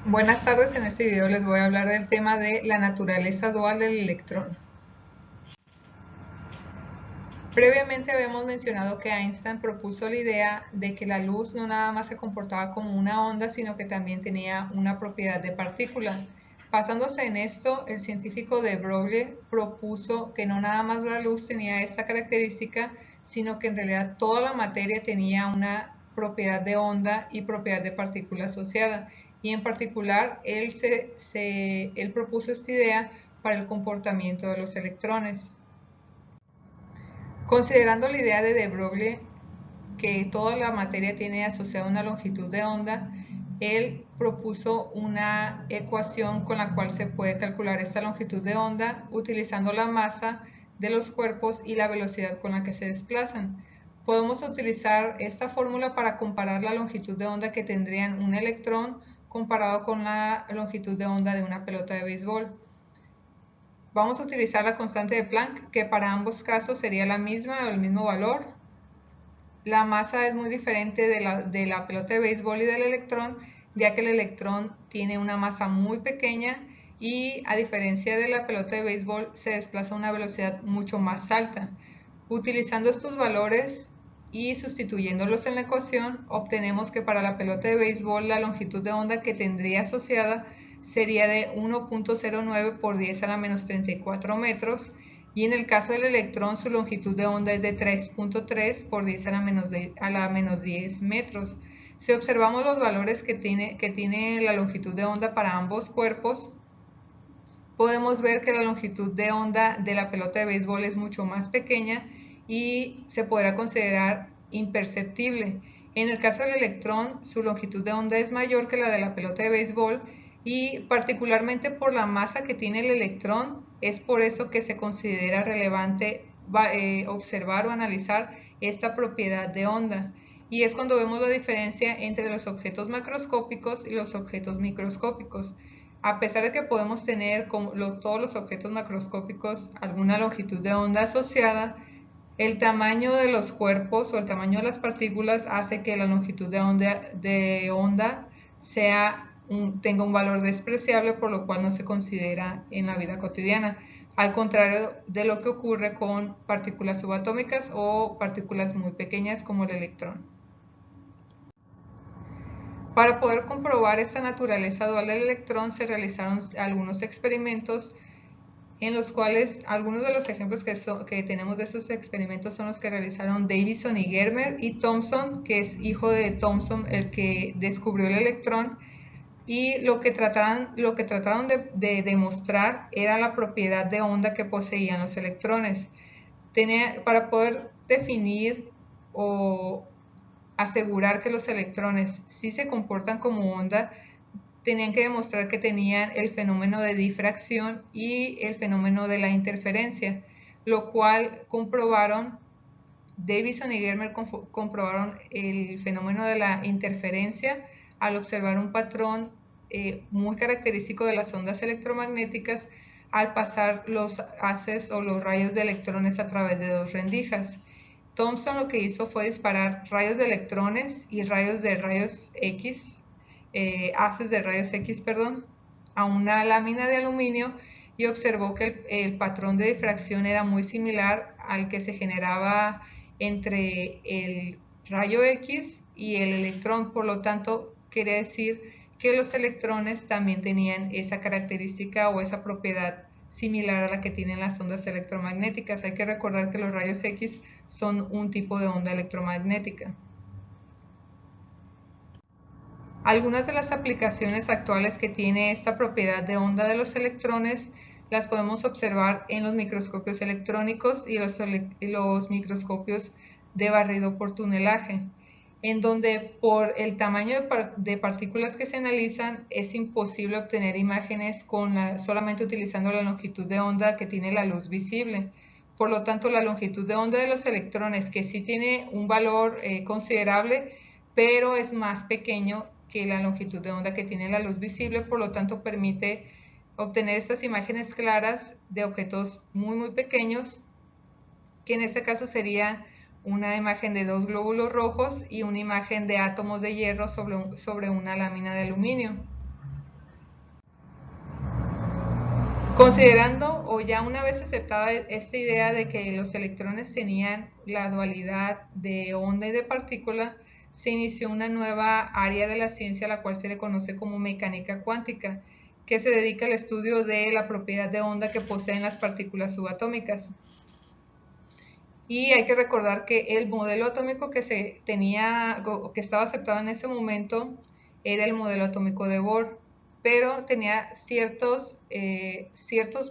Buenas tardes, en este video les voy a hablar del tema de la naturaleza dual del electrón. Previamente habíamos mencionado que Einstein propuso la idea de que la luz no nada más se comportaba como una onda, sino que también tenía una propiedad de partícula. Basándose en esto, el científico de Broglie propuso que no nada más la luz tenía esta característica, sino que en realidad toda la materia tenía una propiedad de onda y propiedad de partícula asociada. Y en particular, él propuso esta idea para el comportamiento de los electrones. Considerando la idea de Broglie que toda la materia tiene asociada una longitud de onda, él propuso una ecuación con la cual se puede calcular esta longitud de onda utilizando la masa de los cuerpos y la velocidad con la que se desplazan. Podemos utilizar esta fórmula para comparar la longitud de onda que tendrían un electrón comparado con la longitud de onda de una pelota de béisbol. Vamos a utilizar la constante de Planck, que para ambos casos sería la misma o el mismo valor. La masa es muy diferente de la pelota de béisbol y del electrón, ya que el electrón tiene una masa muy pequeña y a diferencia de la pelota de béisbol se desplaza a una velocidad mucho más alta. Utilizando estos valores y sustituyéndolos en la ecuación, obtenemos que para la pelota de béisbol la longitud de onda que tendría asociada sería de 1.09 por 10 a la menos 34 metros, y en el caso del electrón su longitud de onda es de 3.3 por 10 a la menos 10 metros. Si observamos los valores que tiene la longitud de onda para ambos cuerpos, podemos ver que la longitud de onda de la pelota de béisbol es mucho más pequeña y se podrá considerar imperceptible. En el caso del electrón, su longitud de onda es mayor que la de la pelota de béisbol y particularmente por la masa que tiene el electrón, es por eso que se considera relevante observar o analizar esta propiedad de onda. Y es cuando vemos la diferencia entre los objetos macroscópicos y los objetos microscópicos. A pesar de que podemos tener todos los objetos macroscópicos alguna longitud de onda asociada, el tamaño de los cuerpos o el tamaño de las partículas hace que la longitud de onda tenga un valor despreciable, por lo cual no se considera en la vida cotidiana, al contrario de lo que ocurre con partículas subatómicas o partículas muy pequeñas como el electrón. Para poder comprobar esta naturaleza dual del electrón se realizaron algunos experimentos en los cuales algunos de los ejemplos que tenemos de esos experimentos son los que realizaron Davison y Germer, y Thomson, que es hijo de Thomson, el que descubrió el electrón, y lo que trataron de demostrar era la propiedad de onda que poseían los electrones. Para poder definir o asegurar que los electrones sí se comportan como onda, tenían que demostrar que tenían el fenómeno de difracción y el fenómeno de la interferencia, lo cual comprobaron. Davison y Germer comprobaron el fenómeno de la interferencia al observar un patrón muy característico de las ondas electromagnéticas al pasar los haces o los rayos de electrones a través de dos rendijas. Thomson lo que hizo fue disparar rayos de electrones y rayos de rayos X, haces de rayos X, perdón, a una lámina de aluminio, y observó que el patrón de difracción era muy similar al que se generaba entre el rayo X y el electrón. Por lo tanto, quiere decir que los electrones también tenían esa característica o esa propiedad similar a la que tienen las ondas electromagnéticas. Hay que recordar que los rayos X son un tipo de onda electromagnética. Algunas de las aplicaciones actuales que tiene esta propiedad de onda de los electrones las podemos observar en los microscopios electrónicos y los microscopios de barrido por tunelaje, en donde por el tamaño de partículas que se analizan es imposible obtener imágenes solamente utilizando la longitud de onda que tiene la luz visible. Por lo tanto, la longitud de onda de los electrones, que sí tiene un valor considerable, pero es más pequeño que la longitud de onda que tiene la luz visible, por lo tanto permite obtener estas imágenes claras de objetos muy pequeños, que en este caso sería una imagen de dos glóbulos rojos y una imagen de átomos de hierro sobre una lámina de aluminio. Considerando o ya una vez aceptada esta idea de que los electrones tenían la dualidad de onda y de partícula, se inició una nueva área de la ciencia a la cual se le conoce como mecánica cuántica, que se dedica al estudio de la propiedad de onda que poseen las partículas subatómicas. Y hay que recordar que el modelo atómico que se tenía, que estaba aceptado en ese momento, era el modelo atómico de Bohr, pero tenía ciertos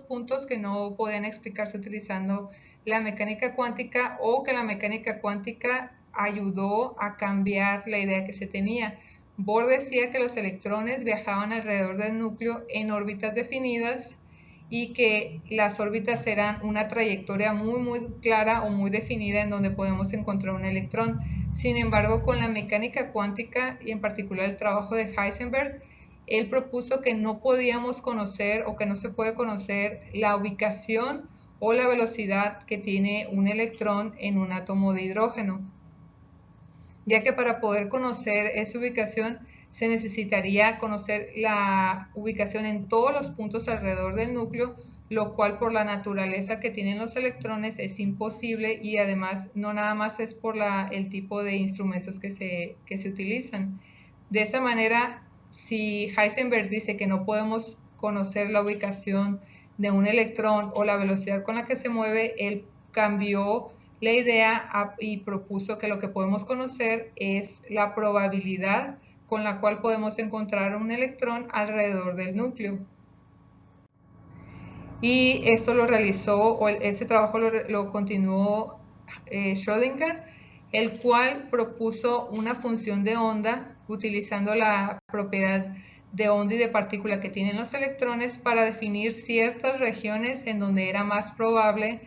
puntos que no podían explicarse utilizando la mecánica cuántica, o que la mecánica cuántica ayudó a cambiar la idea que se tenía. Bohr decía que los electrones viajaban alrededor del núcleo en órbitas definidas y que las órbitas eran una trayectoria muy clara o muy definida en donde podemos encontrar un electrón. Sin embargo, con la mecánica cuántica y en particular el trabajo de Heisenberg, él propuso que no podíamos conocer o que no se puede conocer la ubicación o la velocidad que tiene un electrón en un átomo de hidrógeno, ya que para poder conocer esa ubicación se necesitaría conocer la ubicación en todos los puntos alrededor del núcleo, lo cual por la naturaleza que tienen los electrones es imposible, y además no nada más es por el tipo de instrumentos que se utilizan. De esa manera, si Heisenberg dice que no podemos conocer la ubicación de un electrón o la velocidad con la que se mueve, él cambió la idea y propuso que lo que podemos conocer es la probabilidad con la cual podemos encontrar un electrón alrededor del núcleo. Y esto lo realizó, o ese trabajo lo continuó Schrödinger, el cual propuso una función de onda utilizando la propiedad de onda y de partícula que tienen los electrones para definir ciertas regiones en donde era más probable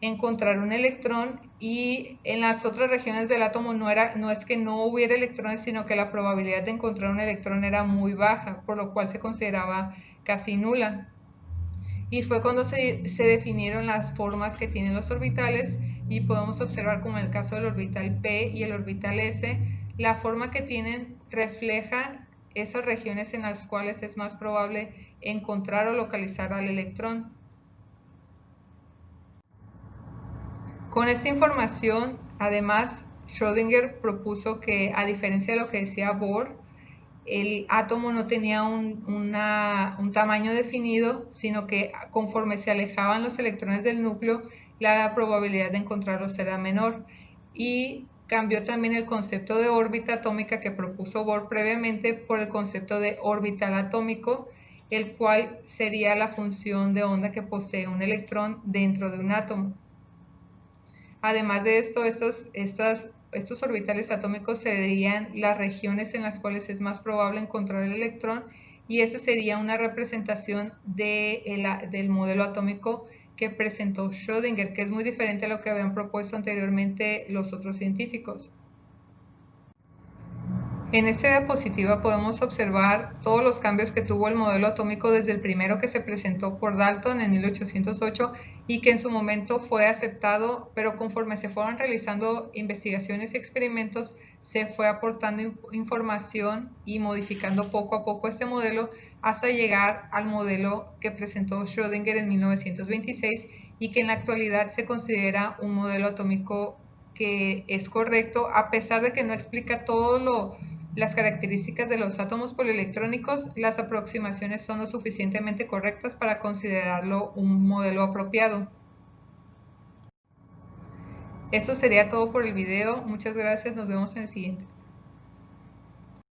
encontrar un electrón, y en las otras regiones del átomo no es que no hubiera electrones, sino que la probabilidad de encontrar un electrón era muy baja, por lo cual se consideraba casi nula. Y fue cuando se definieron las formas que tienen los orbitales, y podemos observar, como en el caso del orbital P y el orbital S, la forma que tienen refleja esas regiones en las cuales es más probable encontrar o localizar al electrón. Con esta información, además, Schrödinger propuso que, a diferencia de lo que decía Bohr, el átomo no tenía un tamaño definido, sino que conforme se alejaban los electrones del núcleo, la probabilidad de encontrarlos era menor. Y cambió también el concepto de órbita atómica que propuso Bohr previamente por el concepto de orbital atómico, el cual sería la función de onda que posee un electrón dentro de un átomo. Además de esto, estos orbitales atómicos serían las regiones en las cuales es más probable encontrar el electrón, y esa sería una representación del modelo atómico que presentó Schrödinger, que es muy diferente a lo que habían propuesto anteriormente los otros científicos. En esta diapositiva podemos observar todos los cambios que tuvo el modelo atómico desde el primero que se presentó por Dalton en 1808 y que en su momento fue aceptado, pero conforme se fueron realizando investigaciones y experimentos, se fue aportando información y modificando poco a poco este modelo hasta llegar al modelo que presentó Schrödinger en 1926, y que en la actualidad se considera un modelo atómico que es correcto, a pesar de que no explica las características de los átomos polielectrónicos. Las aproximaciones son lo suficientemente correctas para considerarlo un modelo apropiado. Esto sería todo por el video. Muchas gracias, nos vemos en el siguiente.